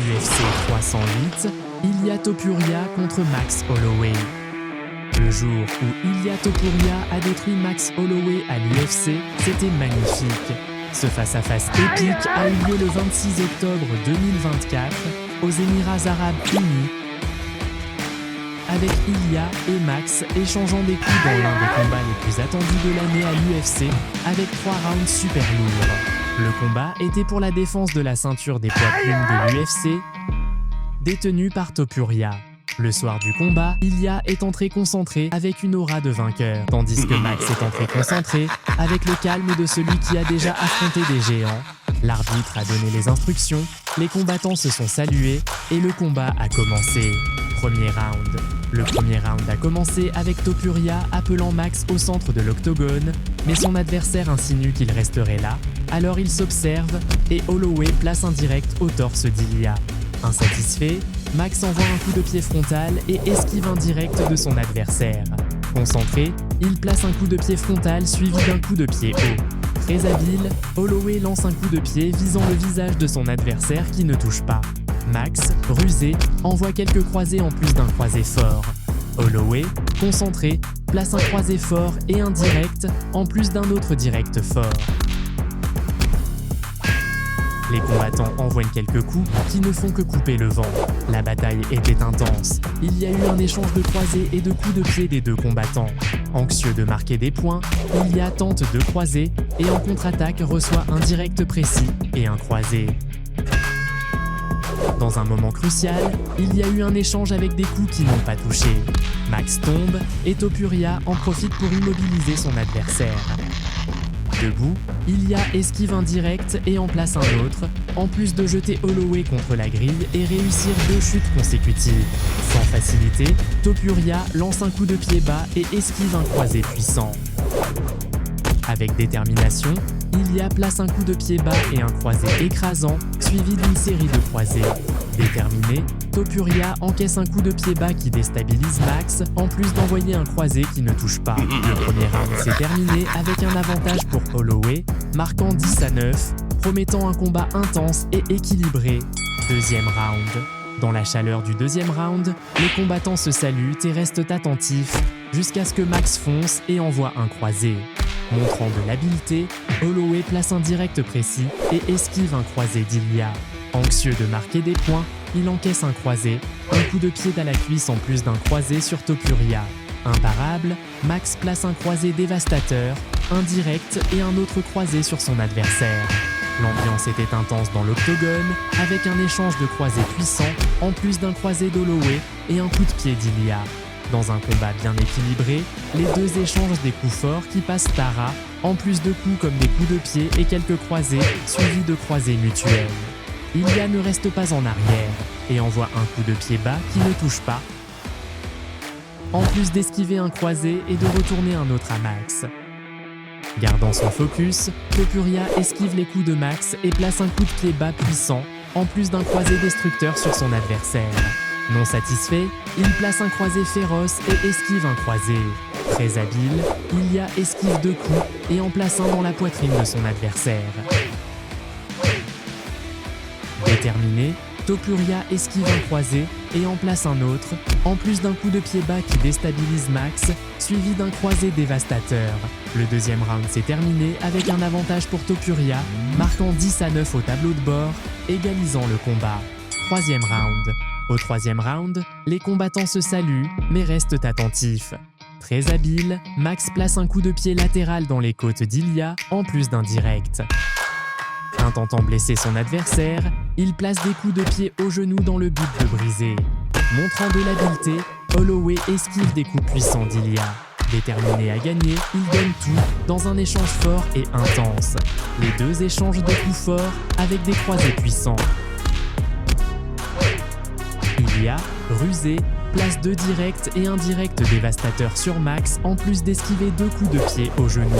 UFC 308, Ilia Topuria contre Max Holloway. Le jour où Ilia Topuria a détruit Max Holloway à l'UFC, c'était magnifique. Ce face-à-face épique a eu lieu le 26 octobre 2024 aux Émirats Arabes Unis, avec Ilia et Max échangeant des coups dans l'un des combats les plus attendus de l'année à l'UFC, avec 3 rounds super lourds. Le combat était pour la défense de la ceinture des poids plumes de l'UFC, détenue par Topuria. Le soir du combat, Ilia est entré concentré avec une aura de vainqueur, tandis que Max est entré concentré avec le calme de celui qui a déjà affronté des géants. L'arbitre a donné les instructions, les combattants se sont salués et le combat a commencé. Premier round. Le premier round a commencé avec Topuria appelant Max au centre de l'octogone, mais son adversaire insinue qu'il resterait là, alors il s'observe et Holloway place un direct au torse d'Ilia. Insatisfait, Max envoie un coup de pied frontal et esquive un direct de son adversaire. Concentré, il place un coup de pied frontal suivi d'un coup de pied haut. Très habile, Holloway lance un coup de pied visant le visage de son adversaire qui ne touche pas. Max, rusé, envoie quelques croisés en plus d'un croisé fort. Holloway, concentré, place un croisé fort et un direct en plus d'un autre direct fort. Les combattants envoient quelques coups qui ne font que couper le vent. La bataille était intense. Il y a eu un échange de croisés et de coups de pied des deux combattants. Anxieux de marquer des points, Ilia tente de croiser et en contre-attaque reçoit un direct précis et un croisé. Dans un moment crucial, il y a eu un échange avec des coups qui n'ont pas touché. Max tombe et Topuria en profite pour immobiliser son adversaire. Debout, Ilia esquive un direct et en place un autre, en plus de jeter Holloway contre la grille et réussir 2 chutes consécutives. Sans facilité, Topuria lance un coup de pied bas et esquive un croisé puissant. Avec détermination, Ilia place un coup de pied bas et un croisé écrasant, suivi d'une série de croisés. Déterminé, Topuria encaisse un coup de pied bas qui déstabilise Max, en plus d'envoyer un croisé qui ne touche pas. Le premier round s'est terminé avec un avantage pour Holloway, marquant 10-9, promettant un combat intense et équilibré. Deuxième round. Dans la chaleur du deuxième round, les combattants se saluent et restent attentifs, jusqu'à ce que Max fonce et envoie un croisé. Montrant de l'habileté, Holloway place un direct précis et esquive un croisé d'Ilia. Anxieux de marquer des points, il encaisse un croisé, un coup de pied à la cuisse en plus d'un croisé sur Topuria. Imparable, Max place un croisé dévastateur, un direct et un autre croisé sur son adversaire. L'ambiance était intense dans l'octogone, avec un échange de croisés puissants, en plus d'un croisé d'Holloway et un coup de pied d'Ilia. Dans un combat bien équilibré, les deux échangent des coups forts qui passent Tara, en plus de coups comme des coups de pied et quelques croisés, suivis de croisés mutuels. Ilia ne reste pas en arrière et envoie un coup de pied bas qui ne touche pas, en plus d'esquiver un croisé et de retourner un autre à Max. Gardant son focus, Topuria esquive les coups de Max et place un coup de pied bas puissant, en plus d'un croisé destructeur sur son adversaire. Non satisfait, il place un croisé féroce et esquive un croisé. Très habile, Ilia esquive 2 coups et en place un dans la poitrine de son adversaire. Déterminé, Topuria esquive un croisé et en place un autre, en plus d'un coup de pied bas qui déstabilise Max, suivi d'un croisé dévastateur. Le deuxième round s'est terminé avec un avantage pour Topuria, marquant 10-9 au tableau de bord, égalisant le combat. Troisième round. Au troisième round, les combattants se saluent, mais restent attentifs. Très habile, Max place un coup de pied latéral dans les côtes d'Ilia, en plus d'un direct. Intentant blesser son adversaire, il place des coups de pied au genou dans le but de briser. Montrant de l'habileté, Holloway esquive des coups puissants d'Ilia. Déterminé à gagner, il donne tout dans un échange fort et intense. Les deux échangent des coups forts avec des croisés puissants. Ilia, rusé, place 2 directs et un direct dévastateur sur Max en plus d'esquiver 2 coups de pied au genou.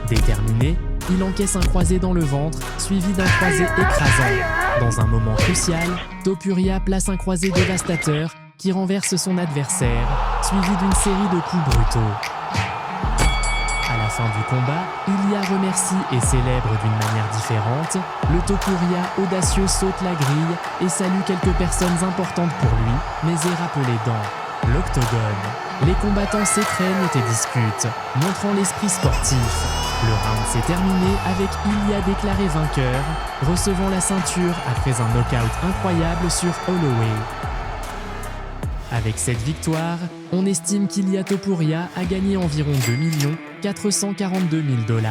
Déterminé, il encaisse un croisé dans le ventre, suivi d'un croisé écrasant. Dans un moment crucial, Topuria place un croisé dévastateur qui renverse son adversaire, suivi d'une série de coups brutaux. À la fin du combat, Ilya remercie et célèbre d'une manière différente. Le Topuria audacieux saute la grille et salue quelques personnes importantes pour lui, mais est rappelé dans l'octogone. Les combattants s'étreignent et discutent, montrant l'esprit sportif. Le round s'est terminé avec Ilya déclaré vainqueur, recevant la ceinture après un knockout incroyable sur Holloway. Avec cette victoire, on estime qu'Ilya Topuria a gagné environ 2 442 000 $.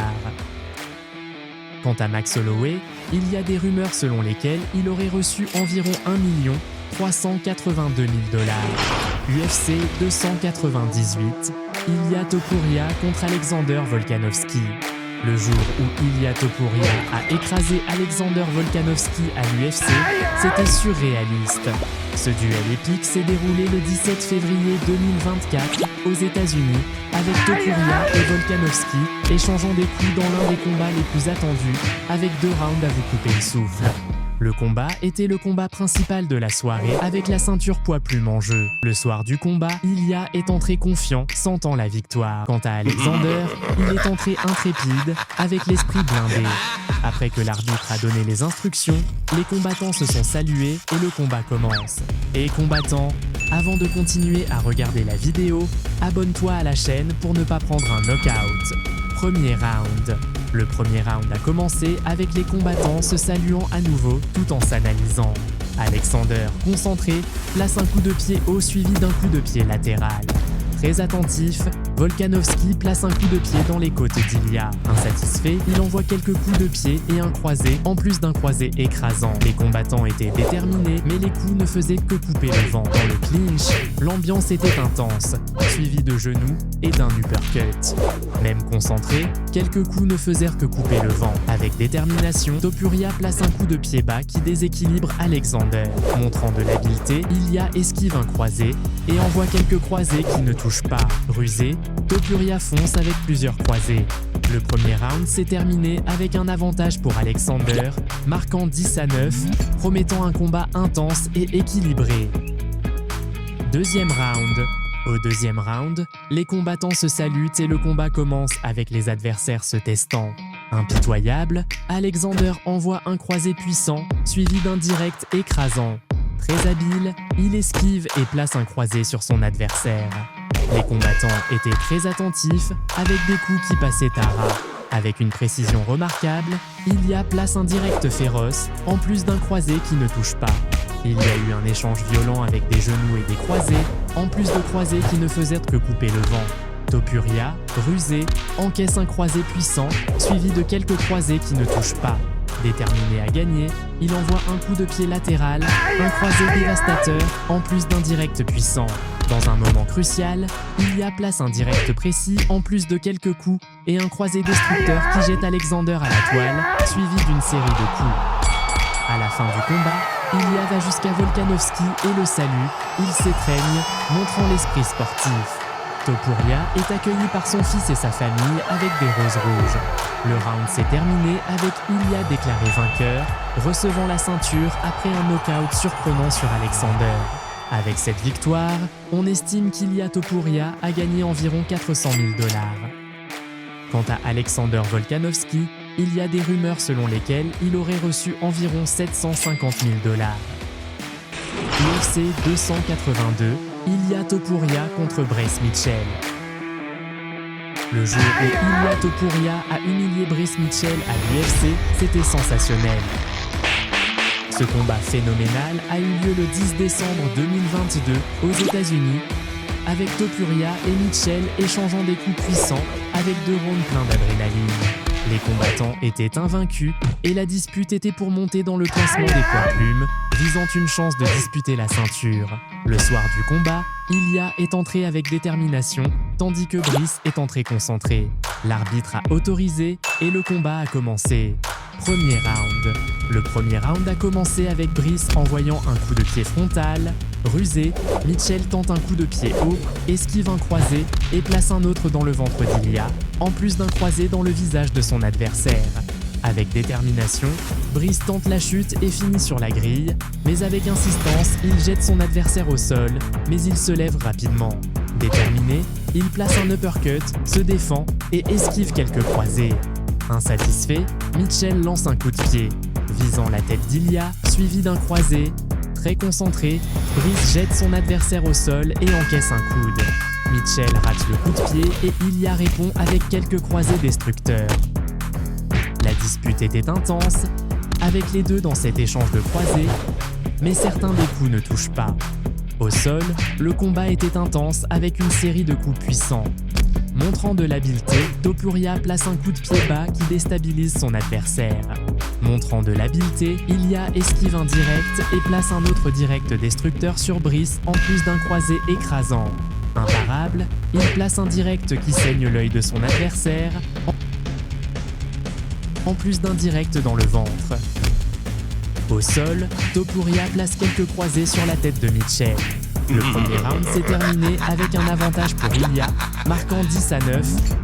Quant à Max Holloway, il y a des rumeurs selon lesquelles il aurait reçu environ 1 382 000 $. UFC 298, Ilya Topuria contre Alexander Volkanovski. Le jour où Ilya Topuria a écrasé Alexander Volkanovski à l'UFC, c'était surréaliste. Ce duel épique s'est déroulé le 17 février 2024 aux États-Unis, avec Topuria et Volkanovski échangeant des coups dans l'un des combats les plus attendus, avec 2 rounds à vous couper le souffle. Le combat était le combat principal de la soirée avec la ceinture poids plume en jeu. Le soir du combat, Ilya est entré confiant, sentant la victoire. Quant à Alexander, il est entré intrépide, avec l'esprit blindé. Après que l'arbitre a donné les instructions, les combattants se sont salués et le combat commence. Et combattants, avant de continuer à regarder la vidéo, abonne-toi à la chaîne pour ne pas prendre un knockout. Premier round. Le premier round a commencé avec les combattants se saluant à nouveau tout en s'analysant. Alexander, concentré, place un coup de pied haut suivi d'un coup de pied latéral. Très attentif, Volkanovski place un coup de pied dans les côtes d'Ilya. Insatisfait, il envoie quelques coups de pied et un croisé, en plus d'un croisé écrasant. Les combattants étaient déterminés, mais les coups ne faisaient que couper le vent. Dans le clinch, l'ambiance était intense, suivie de genoux et d'un uppercut. Même concentré, quelques coups ne faisaient que couper le vent. Avec détermination, Topuria place un coup de pied bas qui déséquilibre Alexander. Montrant de l'habileté, Ilya esquive un croisé et envoie quelques croisés qui ne touchent pas. Rusé, Topuria fonce avec plusieurs croisés. Le premier round s'est terminé avec un avantage pour Alexander, marquant 10-9, promettant un combat intense et équilibré. Deuxième round. Au deuxième round, les combattants se saluent et le combat commence avec les adversaires se testant. Impitoyable, Alexander envoie un croisé puissant, suivi d'un direct écrasant. Très habile, il esquive et place un croisé sur son adversaire. Les combattants étaient très attentifs, avec des coups qui passaient à ras. Avec une précision remarquable, Ilya place un direct féroce, en plus d'un croisé qui ne touche pas. Il y a eu un échange violent avec des genoux et des croisés, en plus de croisés qui ne faisaient que couper le vent. Topuria, rusé, encaisse un croisé puissant, suivi de quelques croisés qui ne touchent pas. Déterminé à gagner, il envoie un coup de pied latéral, un croisé dévastateur, en plus d'un direct puissant. Dans un moment crucial, Ilya place un direct précis en plus de quelques coups et un croisé destructeur qui jette Alexander à la toile, suivi d'une série de coups. À la fin du combat, Ilya va jusqu'à Volkanovski et le salue, il s'étreigne, montrant l'esprit sportif. Topuria est accueilli par son fils et sa famille avec des roses rouges. Le round s'est terminé avec Ilya déclaré vainqueur, recevant la ceinture après un knockout surprenant sur Alexander. Avec cette victoire, on estime qu'Ilya Topuria a gagné environ 400 000 $. Quant à Alexander Volkanovski, il y a des rumeurs selon lesquelles il aurait reçu environ 750 000 $. UFC 282, Ilya Topuria contre Bryce Mitchell. Le jour où Ilya Topuria a humilié Bryce Mitchell à l'UFC, c'était sensationnel. Ce combat phénoménal a eu lieu le 10 décembre 2022 aux États-Unis, avec Topuria et Mitchell échangeant des coups puissants avec 2 rounds pleins d'adrénaline. Les combattants étaient invaincus et la dispute était pour monter dans le classement des poids plumes, visant une chance de disputer la ceinture. Le soir du combat, Ilya est entré avec détermination, tandis que Bryce est entré concentré. L'arbitre a autorisé et le combat a commencé. Premier round. Le premier round a commencé avec Bryce envoyant un coup de pied frontal. Rusé, Mitchell tente un coup de pied haut, esquive un croisé et place un autre dans le ventre d'Ilya, en plus d'un croisé dans le visage de son adversaire. Avec détermination, Brice tente la chute et finit sur la grille, mais avec insistance, il jette son adversaire au sol, mais il se lève rapidement. Déterminé, il place un uppercut, se défend et esquive quelques croisés. Insatisfait, Mitchell lance un coup de pied, visant la tête d'Ilya, suivi d'un croisé. Très concentré, Brice jette son adversaire au sol et encaisse un coude. Mitchell rate le coup de pied et Ilya répond avec quelques croisés destructeurs. La dispute était intense, avec les deux dans cet échange de croisés, mais certains des coups ne touchent pas. Au sol, le combat était intense avec une série de coups puissants. Montrant de l'habileté, Topuria place un coup de pied bas qui déstabilise son adversaire. Montrant de l'habileté, Ilya esquive un direct et place un autre direct destructeur sur Brice en plus d'un croisé écrasant. Imparable, il place un direct qui saigne l'œil de son adversaire, en plus d'un direct dans le ventre. Au sol, Topuria place quelques croisés sur la tête de Mitchell. Le premier round s'est terminé avec un avantage pour Ilya, marquant 10-9,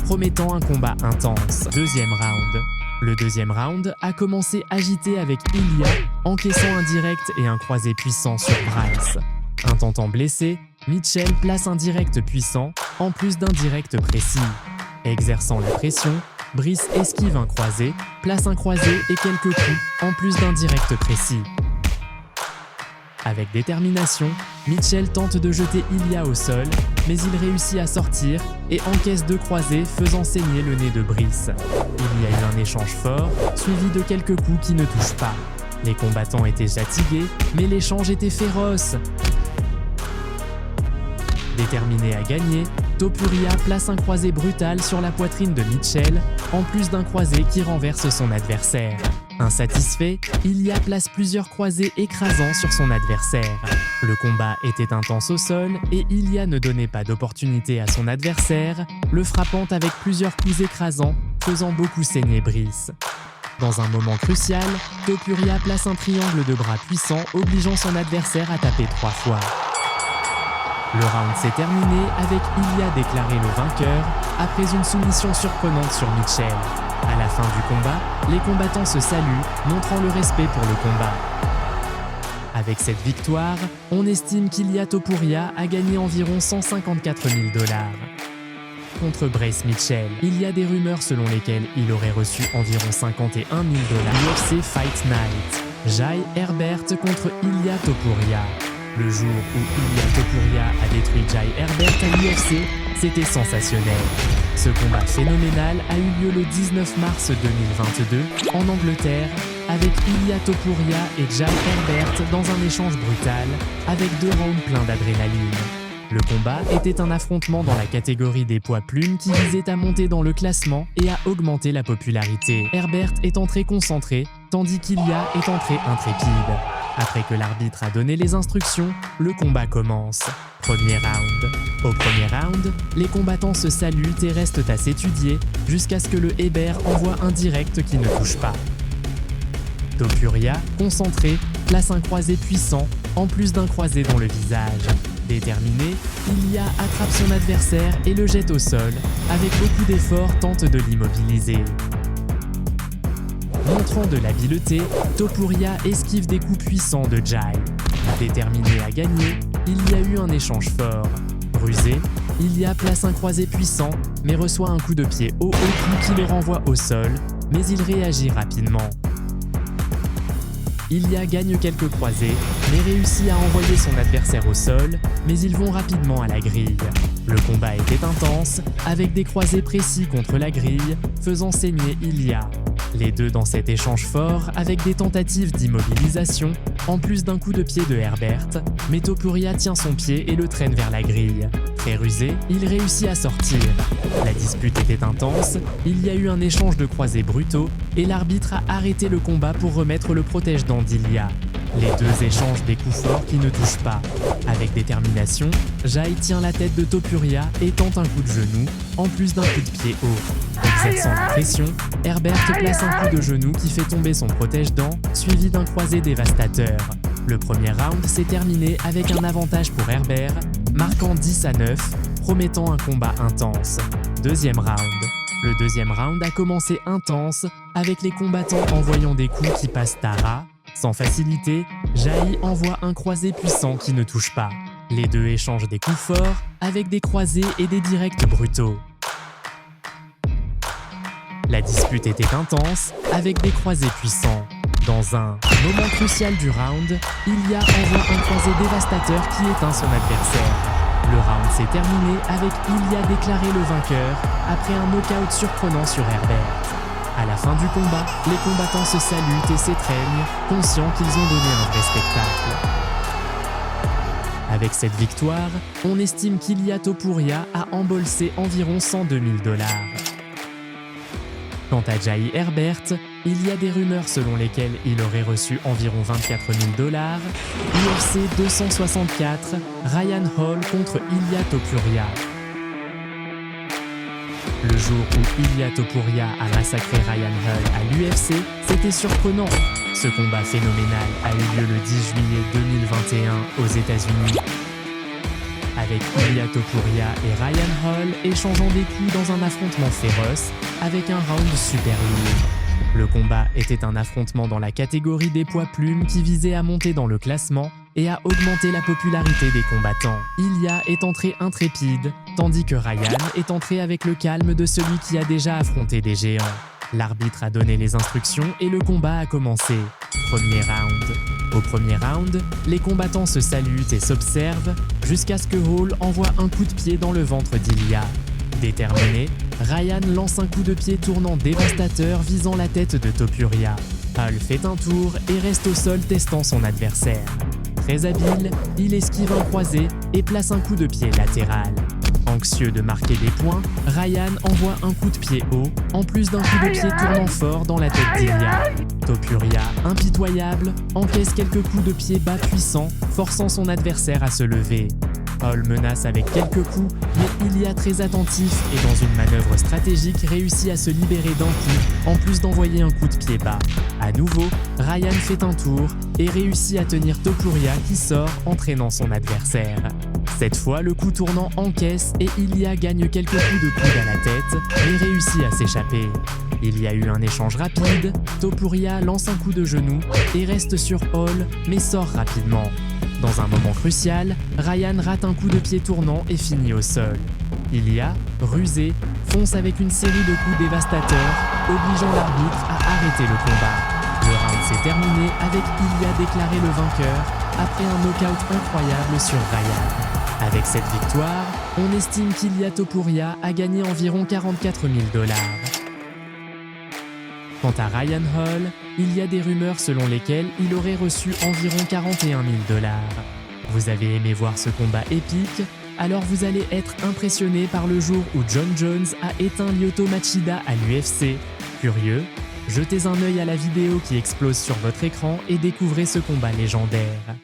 promettant un combat intense. Deuxième round. Le deuxième round a commencé agité avec Ilya, encaissant un direct et un croisé puissant sur Brice. Intentant blesser, Mitchell place un direct puissant, en plus d'un direct précis. Exerçant la pression, Brice esquive un croisé, place un croisé et quelques coups, en plus d'un direct précis. Avec détermination, Mitchell tente de jeter Ilya au sol, mais il réussit à sortir et encaisse deux croisés faisant saigner le nez de Brice. Il y a eu un échange fort, suivi de quelques coups qui ne touchent pas. Les combattants étaient fatigués, mais l'échange était féroce. Déterminé à gagner, Topuria place un croisé brutal sur la poitrine de Mitchell, en plus d'un croisé qui renverse son adversaire. Insatisfait, Ilya place plusieurs croisés écrasants sur son adversaire. Le combat était intense au sol et Ilya ne donnait pas d'opportunité à son adversaire, le frappant avec plusieurs coups écrasants, faisant beaucoup saigner Brice. Dans un moment crucial, Topuria place un triangle de bras puissant, obligeant son adversaire à taper 3 fois. Le round s'est terminé avec Ilya déclaré le vainqueur après une soumission surprenante sur Mitchell. À la fin du combat, les combattants se saluent, montrant le respect pour le combat. Avec cette victoire, on estime qu'Ilya Topuria a gagné environ 154 000 $. Contre Brice Mitchell, il y a des rumeurs selon lesquelles il aurait reçu environ 51 000 $. UFC Fight Night. Jai Herbert contre Ilya Topuria. Le jour où Ilya Topuria a détruit Jai Herbert à l'UFC, c'était sensationnel. Ce combat phénoménal a eu lieu le 19 mars 2022 en Angleterre, avec Ilya Topuria et Jai Herbert dans un échange brutal, avec 2 rounds pleins d'adrénaline. Le combat était un affrontement dans la catégorie des poids plumes qui visait à monter dans le classement et à augmenter la popularité. Herbert est entré concentré, tandis qu'Ilya est entré intrépide. Après que l'arbitre a donné les instructions, le combat commence. Premier round. Au premier round, les combattants se saluent et restent à s'étudier jusqu'à ce que le Héber envoie un direct qui ne touche pas. Topuria, concentré, place un croisé puissant, en plus d'un croisé dans le visage. Déterminé, Ilya attrape son adversaire et le jette au sol. Avec beaucoup d'efforts, tente de l'immobiliser. Montrant de l'habileté, Topuria esquive des coups puissants de Jai. Déterminé à gagner, il y a eu un échange fort. Rusé, Ilya place un croisé puissant, mais reçoit un coup de pied haut au cou qui le renvoie au sol, mais il réagit rapidement. Ilya gagne quelques croisés, mais réussit à envoyer son adversaire au sol, mais ils vont rapidement à la grille. Le combat était intense, avec des croisés précis contre la grille, faisant saigner Ilya. Les deux dans cet échange fort, avec des tentatives d'immobilisation, en plus d'un coup de pied de Herbert, mais Topuria tient son pied et le traîne vers la grille. Très rusé, il réussit à sortir. La dispute était intense, il y a eu un échange de croisés brutaux, et l'arbitre a arrêté le combat pour remettre le protège-dents d'Ilya. Les deux échangent des coups forts qui ne touchent pas. Avec détermination, Jai tient la tête de Topuria et tente un coup de genou, en plus d'un coup de pied haut. Exerçant la pression, Herbert place un coup de genou qui fait tomber son protège-dents, suivi d'un croisé dévastateur. Le premier round s'est terminé avec un avantage pour Herbert, marquant 10-9, promettant un combat intense. Deuxième round. Le deuxième round a commencé intense, avec les combattants envoyant des coups qui passent à ras. Sans facilité, Jai envoie un croisé puissant qui ne touche pas. Les deux échangent des coups forts, avec des croisés et des directs brutaux. La dispute était intense, avec des croisés puissants. Dans un moment crucial du round, Ilya envoie un croisé dévastateur qui éteint son adversaire. Le round s'est terminé avec Ilya déclaré le vainqueur après un knockout surprenant sur Herbert. À la fin du combat, les combattants se saluent et s'étreignent, conscients qu'ils ont donné un vrai spectacle. Avec cette victoire, on estime qu'Ilia Topuria a embolsé environ 102 000 $. Quant à Jai Herbert, il y a des rumeurs selon lesquelles il aurait reçu environ 24 000 $. UFC 264, Ryan Hall contre Ilia Topuria. Le jour où Ilia Topuria a massacré Ryan Hall à l'UFC, c'était surprenant. Ce combat phénoménal a eu lieu le 10 juillet 2021 aux États-Unis. Avec Ilia Topuria et Ryan Hall échangeant des coups dans un affrontement féroce avec un round super lourd. Le combat était un affrontement dans la catégorie des poids plumes qui visait à monter dans le classement et à augmenter la popularité des combattants. Ilia est entré intrépide, tandis que Ryan est entré avec le calme de celui qui a déjà affronté des géants. L'arbitre a donné les instructions et le combat a commencé. Premier round. Au premier round, les combattants se saluent et s'observent jusqu'à ce que Hall envoie un coup de pied dans le ventre d'Ilia. Déterminé, Ryan lance un coup de pied tournant dévastateur visant la tête de Topuria. Hall fait un tour et reste au sol testant son adversaire. Très habile, il esquive un croisé et place un coup de pied latéral. Anxieux de marquer des points, Ryan envoie un coup de pied haut, en plus d'un coup de pied tournant fort dans la tête d'Ilia. Topuria, impitoyable, encaisse quelques coups de pied bas puissants, forçant son adversaire à se lever. Hall menace avec quelques coups, mais Ilia, très attentif et dans une manœuvre stratégique, réussit à se libérer d'un coup, en plus d'envoyer un coup de pied bas. À nouveau, Ryan fait un tour et réussit à tenir Topuria qui sort, entraînant son adversaire. Cette fois, le coup tournant encaisse et Ilia gagne quelques coups de coude à la tête, mais réussit à s'échapper. Il y a eu un échange rapide, Topuria lance un coup de genou et reste sur Hall, mais sort rapidement. Dans un moment crucial, Ryan rate un coup de pied tournant et finit au sol. Ilia, rusé, fonce avec une série de coups dévastateurs, obligeant l'arbitre à arrêter le combat. Le round s'est terminé avec Ilia déclaré le vainqueur après un knockout incroyable sur Ryan. Avec cette victoire, on estime qu'Ilia Topuria a gagné environ 44 000 $. Quant à Ryan Hall, il y a des rumeurs selon lesquelles il aurait reçu environ 41 000 $. Vous avez aimé voir ce combat épique? Alors vous allez être impressionné par le jour où Jon Jones a éteint Lyoto Machida à l'UFC. Curieux? Jetez un œil à la vidéo qui explose sur votre écran et découvrez ce combat légendaire.